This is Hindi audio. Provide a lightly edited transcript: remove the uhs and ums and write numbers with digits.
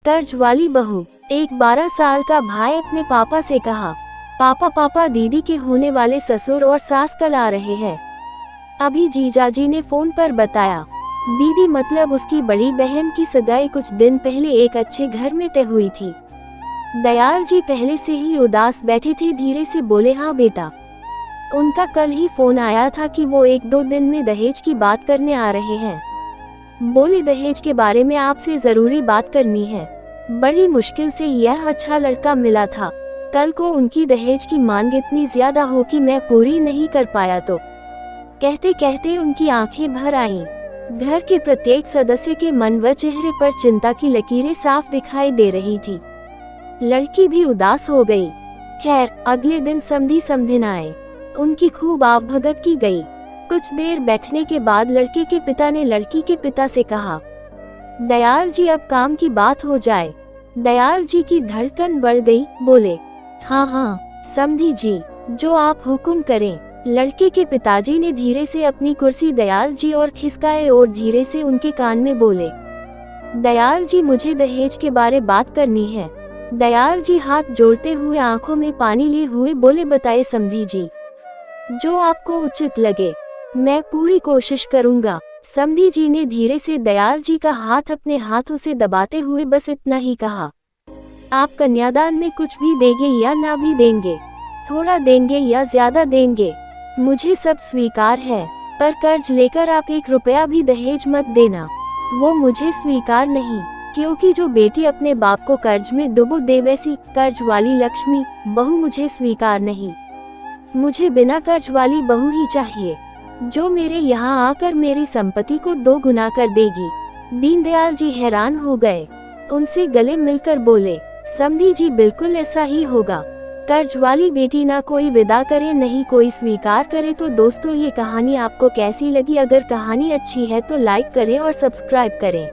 कर्ज वाली बहू। एक 12 साल का भाई अपने पापा से कहा, पापा पापा दीदी के होने वाले ससुर और सास कल आ रहे हैं। अभी जीजाजी ने फोन पर बताया। दीदी मतलब उसकी बड़ी बहन की सगाई कुछ दिन पहले एक अच्छे घर में तय हुई थी। दयाल जी पहले से ही उदास बैठे थे, धीरे से बोले, हाँ बेटा। उनका कल ही फोन आया था कि वो 1-2 दिन में दहेज की बात करने आ रहे हैं। बोले दहेज के बारे में आपसे जरूरी बात करनी है। बड़ी मुश्किल से यह अच्छा लड़का मिला था। कल को उनकी दहेज की मांग इतनी ज्यादा हो कि मैं पूरी नहीं कर पाया तो। कहते कहते उनकी आंखें भर आईं। घर के प्रत्येक सदस्य के मन व चेहरे पर चिंता की लकीरें साफ दिखाई दे रही थी। लड़की भी उदास हो गई। खैर अगले दिन समधी समधिन आए। उनकी खूब आवभगत की गई। कुछ देर बैठने के बाद लड़के के पिता ने लड़की के पिता से कहा, दयाल जी अब काम की बात हो जाए। दयाल जी की धड़कन बढ़ गई, बोले, हाँ हाँ समधी जी, जो आप हुक्म करें। लड़के के पिताजी ने धीरे से अपनी कुर्सी दयाल जी और खिसकाए और धीरे से उनके कान में बोले, दयाल जी मुझे दहेज के बारे बात करनी है। दयाल जी हाथ जोड़ते हुए आंखों में पानी लिए हुए बोले, बताए समधी जी, जो आपको उचित लगे, मैं पूरी कोशिश करूंगा। समधी जी ने धीरे से दयाल जी का हाथ अपने हाथों से दबाते हुए बस इतना ही कहा, आप कन्यादान में कुछ भी देंगे या ना भी देंगे, थोड़ा देंगे या ज्यादा देंगे, मुझे सब स्वीकार है, पर कर्ज लेकर आप 1 रुपया भी दहेज मत देना, वो मुझे स्वीकार नहीं। क्योंकि जो बेटी अपने बाप को कर्ज में डुबो दे वैसी कर्ज वाली लक्ष्मी बहू मुझे स्वीकार नहीं। मुझे बिना कर्ज वाली बहू ही चाहिए, जो मेरे यहाँ आकर मेरी संपत्ति को 2 गुना कर देगी। दीनदयाल जी हैरान हो गए। उनसे गले मिलकर बोले, समधी जी बिल्कुल ऐसा ही होगा। कर्ज वाली बेटी ना कोई विदा करे नहीं कोई स्वीकार करे। तो दोस्तों ये कहानी आपको कैसी लगी? अगर कहानी अच्छी है तो लाइक करें और सब्सक्राइब करें।